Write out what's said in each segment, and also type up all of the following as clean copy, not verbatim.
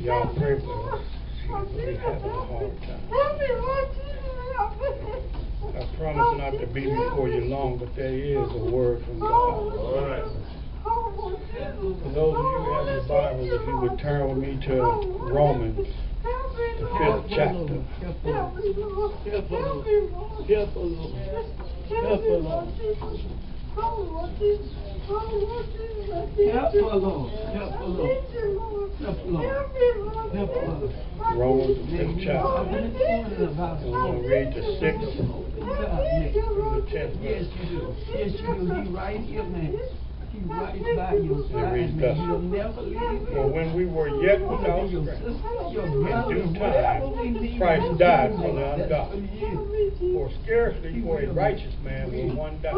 Y'all pray for us. She's really having a hard time. I promise not to be before you long, but there is a word from God. All right. For those of you who have your Bible, if you would turn with me to Romans, the 5th chapter. Romans, the 5th chapter. I'm going to read the 6th through the 10th Yes, verse. you do. Yes, you do. He right here, man. He right by your It side, reads man. thus. He'll never leave you. For when we were yet without Your strength, sister, your in brother, due whatever we time, need, Christ man, died that's for the what ungodly. he is. For scarcely for a righteous man will one die.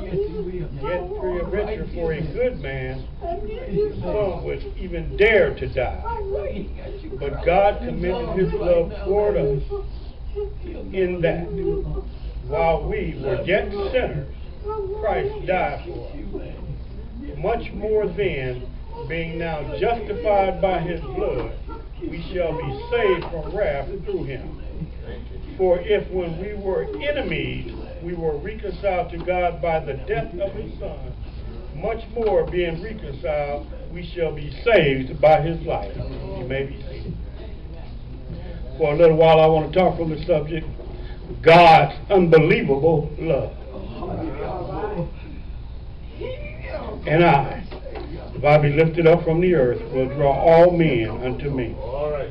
Yes, he will, man. Yet peradventure for a good man, Right some would even dare to die. He got you. But God commended his love toward us in that, while we were yet sinners, Christ died for us. Much more then, being now justified by his blood, we shall be saved from wrath through him. For if when we were enemies, we were reconciled to God by the death of his Son, much more being reconciled, we shall be saved by his life. You may be seated. For a little while I want to talk from the subject, God's unbelievable love. And I, if I be lifted up from the earth, will draw all men unto me. All right.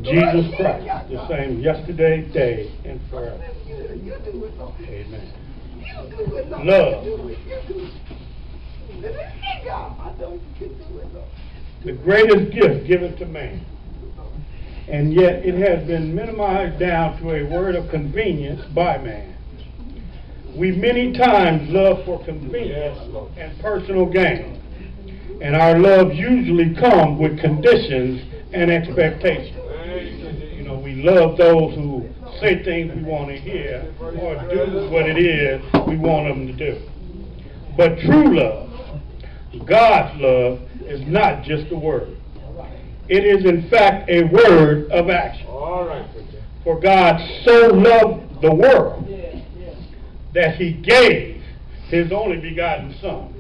Jesus Christ, the same yesterday, today, and forever. Amen. Love. The greatest gift given to man. And yet it has been minimized down to a word of convenience by man. We many times love for convenience and personal gain. And our love usually comes with conditions and expectations. You know, we love those who say things we want to hear or do what it is we want them to do. But true love, God's love, is not just a word. It is in fact a word of action. All right. For God so loved the world that he gave his only begotten Son,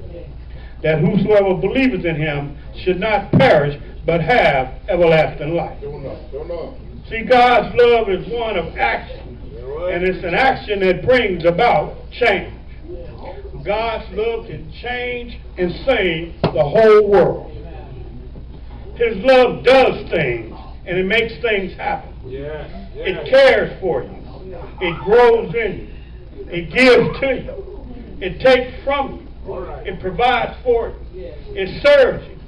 that whosoever believeth in him should not perish, but have everlasting life. See, God's love is one of action, and it's an action that brings about change. God's love can change and save the whole world. His love does things, and it makes things happen. It cares for you. It grows in you. It gives to you. It takes from you. It provides for you. It serves you.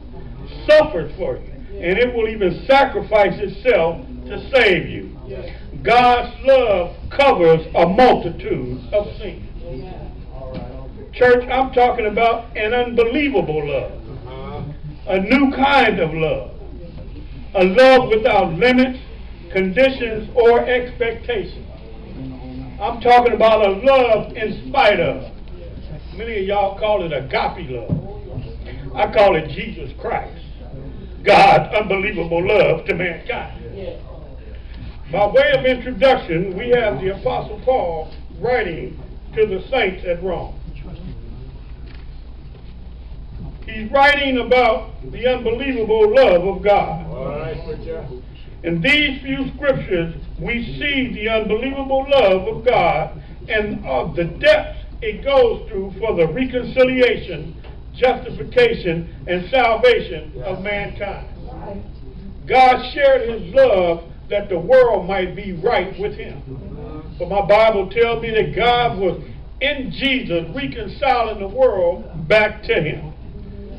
It suffers for you. And it will even sacrifice itself to save you. God's love covers a multitude of sins. Church, I'm talking about an unbelievable love. A new kind of love. A love without limits, conditions, or expectations. I'm talking about a love in spite of. Many of y'all call it agape love. I call it Jesus Christ. God's unbelievable love to mankind. By way of introduction, we have the Apostle Paul writing to the saints at Rome. He's writing about the unbelievable love of God. All right, In these few scriptures, we see the unbelievable love of God and of the depths it goes through for the reconciliation, justification, and salvation of mankind. God shared his love that the world might be right with him. But my Bible tells me that God was in Jesus reconciling the world back to him,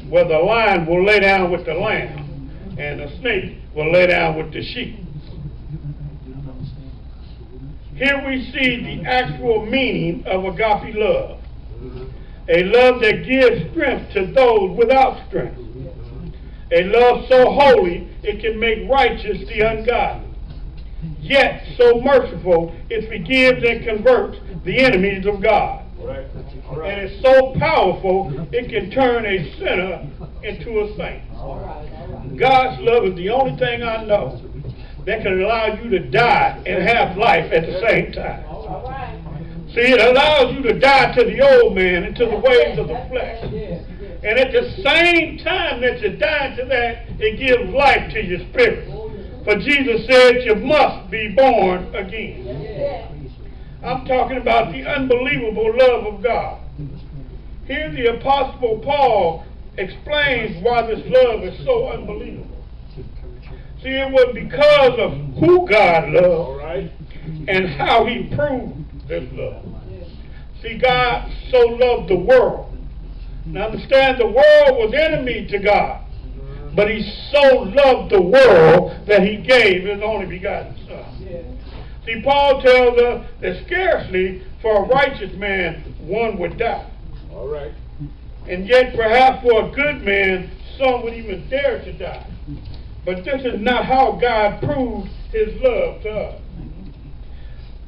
where the lion will lay down with the lamb and the snake will lay down with the sheep. Here we see the actual meaning of agape love. A love that gives strength to those without strength. A love so holy it can make righteous the ungodly. Yet so merciful it forgives and converts the enemies of God. And it's so powerful, it can turn a sinner into a saint. God's love is the only thing I know that can allow you to die and have life at the same time. See, it allows you to die to the old man and to the ways of the flesh. And at the same time that you're dying to that, it gives life to your spirit. For Jesus said you must be born again. I'm talking about the unbelievable love of God. Here the Apostle Paul explains why this love is so unbelievable. See, it was because of who God loved and how he proved this love. See, God so loved the world. Now understand, the world was enemy to God. But he so loved the world that he gave his only begotten Son. See, Paul tells us that scarcely for a righteous man one would die. And yet perhaps for a good man some would even dare to die. But this is not how God proved his love to us.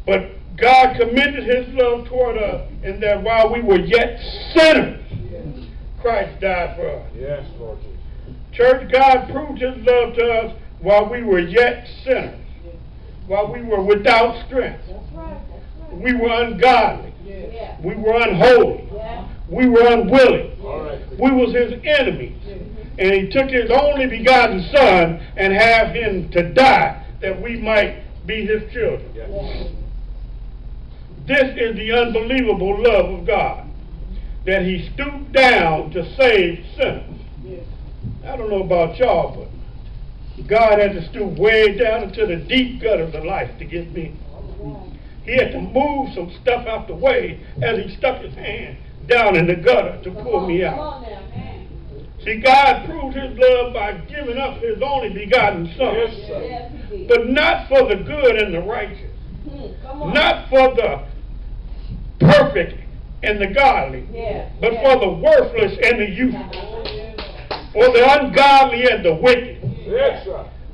But God commended his love toward us in that while we were yet sinners, Christ died for us. Yes, Lord Jesus. Church, God proved his love to us while we were yet sinners, while we were without strength. We were ungodly. We were unholy. We were unwilling. We was his enemies. And he took his only begotten Son and have him to die that we might be his children. This is the unbelievable love of God, that he stooped down to save sinners. I don't know about y'all, but God had to stoop way down into the deep gutters of life to get me. He had to move some stuff out the way as he stuck his hand down in the gutter to pull me out. See, God proved his love by giving up his only begotten Son. But not for the good and the righteous. Not for the perfect and the godly. But for the worthless and the useless. For the ungodly and the wicked.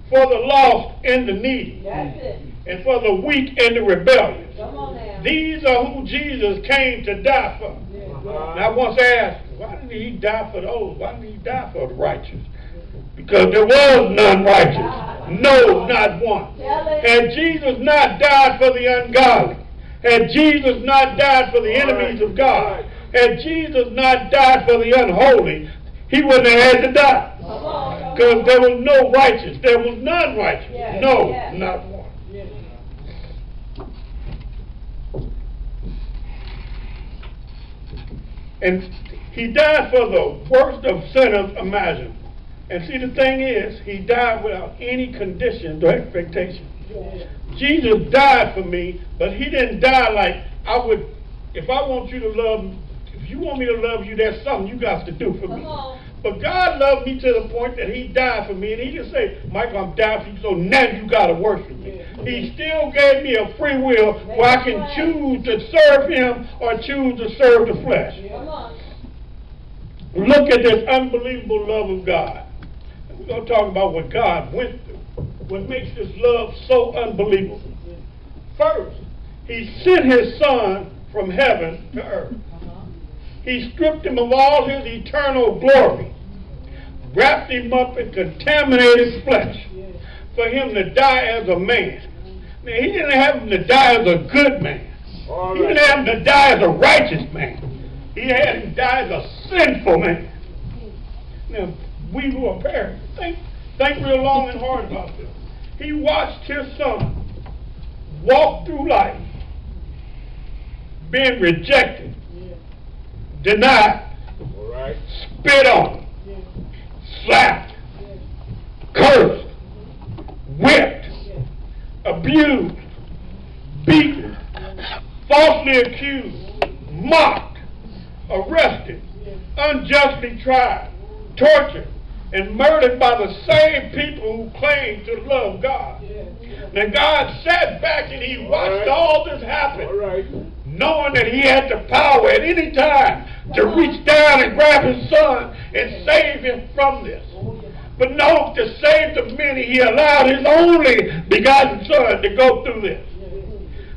For the lost and the needy. And for the weak and the rebellious. These are who Jesus came to die for. Now I once asked, why didn't he die for those? Why didn't he die for the righteous? Because there was none righteous. No, not one. Had Jesus not died for the ungodly, had Jesus not died for the enemies of God, had Jesus not died for the unholy, he wouldn't have had to die. Because there was no righteous. There was none righteous. No, not one. And he died for the worst of sinners imaginable. And see, the thing is, he died without any conditions or expectation. Jesus died for me, but he didn't die like I would. If I want you to love, if you want me to love you, there's something you got to do for me. But God loved me to the point that he died for me. And he didn't say, Michael, I'm dying for you, so now you got to worship me. He still gave me a free will where I can choose to serve him or choose to serve the flesh. Look at this unbelievable love of God. And we're going to talk about what God went through. What makes this love so unbelievable. First, he sent his Son from heaven to earth. He stripped him of all his eternal glory, wrapped him up in contaminated flesh for him to die as a man. Now, he didn't have him to die as a good man. He didn't have him to die as a righteous man. He had him die as a sinful man. Now, we who are parents, think real long and hard about this. He watched his Son walk through life, being rejected, denied, spit on, slapped, cursed, whipped, abused, beaten, falsely accused, mocked, arrested, unjustly tried, tortured, and murdered by the same people who claim to love God. Now God sat back and he watched all this happen, knowing that he had the power at any time to reach down and grab his Son and save him from this. But no, to save the many, he allowed his only begotten Son to go through this.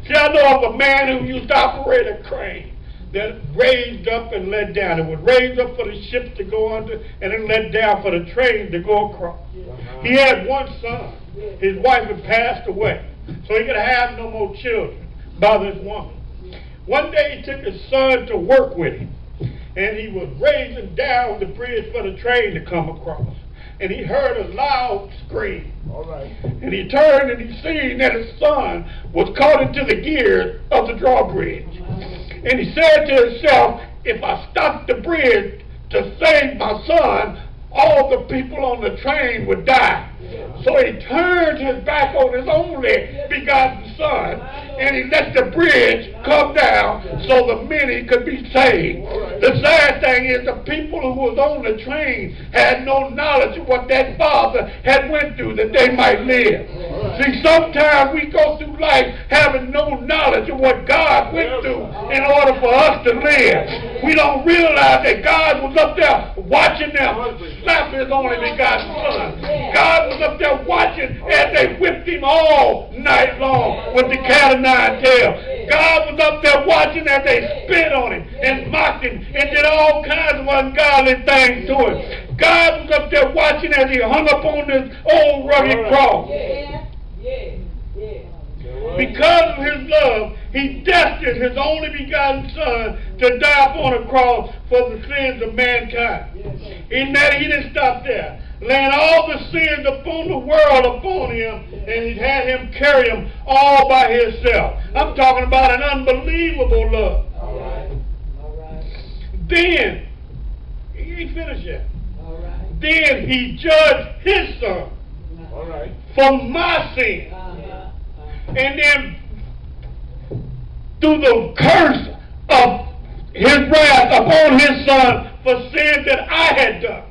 See, I know of a man who used to operate a crane. that raised up and let down. It would raise up for the ships to go under and then let down for the trains to go across. He had one son. His wife had passed away, so he could have no more children by this woman. One day he took his son to work with him, and he was raising down the bridge for the train to come across. And he heard a loud scream. All right. And he turned and he seen that his son was caught into the gears of the drawbridge. And he said to himself, if I stop the bridge to save my son, all the people on the train would die. So he turned his back on his only begotten son, and he let the bridge come down so the many could be saved. The sad thing is the people who was on the train had no knowledge of what that father had went through that they might live. See, sometimes we go through life having no knowledge of what God went through in order for us to live. We don't realize that God was up there watching them slap his only begotten son. God was up there watching as they whipped him all night long with the cat o' nine tails. God was up there watching as they spit on him and mocked him and did all kinds of ungodly things to him. God was up there watching as he hung up on this old rugged cross. Because of his love, he destined his only begotten son to die upon a cross for the sins of mankind. In that he didn't stop there. Laying all the sins upon the world upon him, and he had him carry them all by himself. I'm talking about an unbelievable love. All right. Then, he ain't finished yet. Then he judged his son for my sin. And then, through the curse of his wrath upon his son for sins that I had done.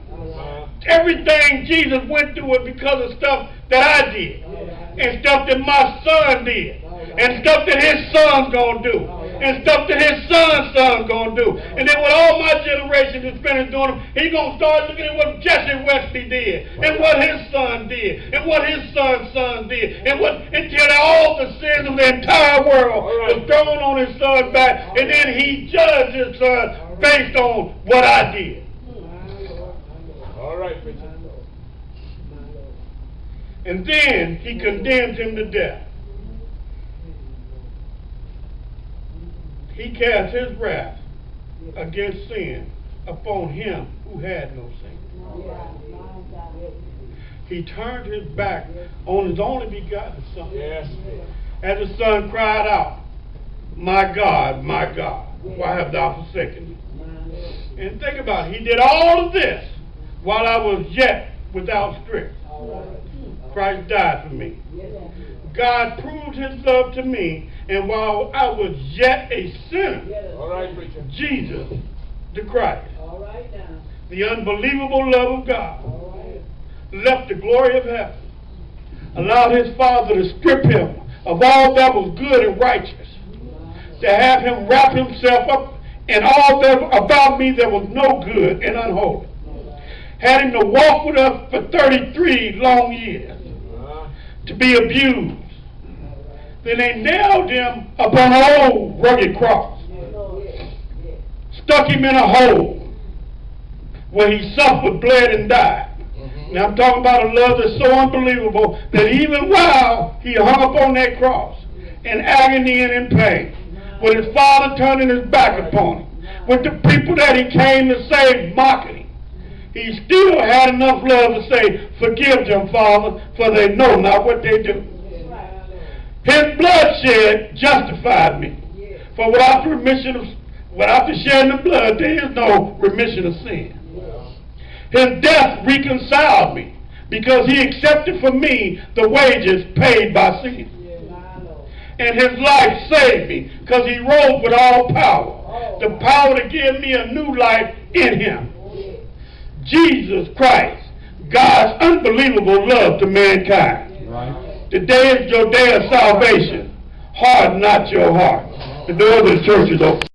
Everything Jesus went through was because of stuff that I did, and stuff that my son did, and stuff that his son's gonna do, and stuff that his son's gonna do. And then when all my generation is finished doing them, he's gonna start looking at what Jesse Wesley did, and what his son did, and what his son's son did, and what until all the sins of the entire world was thrown on his son's back, and then he judged his son based on what I did. All right, preacher. And then he condemned him to death. He cast his wrath against sin upon him who had no sin. He turned his back on his only begotten son. Yes. As the son cried out, my God, why have thou forsaken me? And think about it. He did all of this while I was yet without strength. Christ died for me. God proved his love to me, and while I was yet a sinner, Jesus, the Christ, the unbelievable love of God, left the glory of heaven, allowed his Father to strip him of all that was good and righteous, to have him wrap himself up in all that about me that was no good and unholy. Had him to walk with us for 33 long years, to be abused. Then they nailed him upon an old rugged cross, stuck him in a hole where he suffered, bled, and died. Now I'm talking about a love that's so unbelievable that even while he hung upon that cross in agony and in pain, with his Father turning his back upon him, with the people that he came to save mocking him, he still had enough love to say, forgive them, Father, for they know not what they do. His bloodshed justified me. For without the shedding of blood, there is no remission of sin. His death reconciled me, because he accepted for me the wages paid by sin. And his life saved me, because he rose with all power. The power to give me a new life in him. Jesus Christ, God's unbelievable love to mankind. Today is your day of salvation. Harden not your heart. The door of the church is open.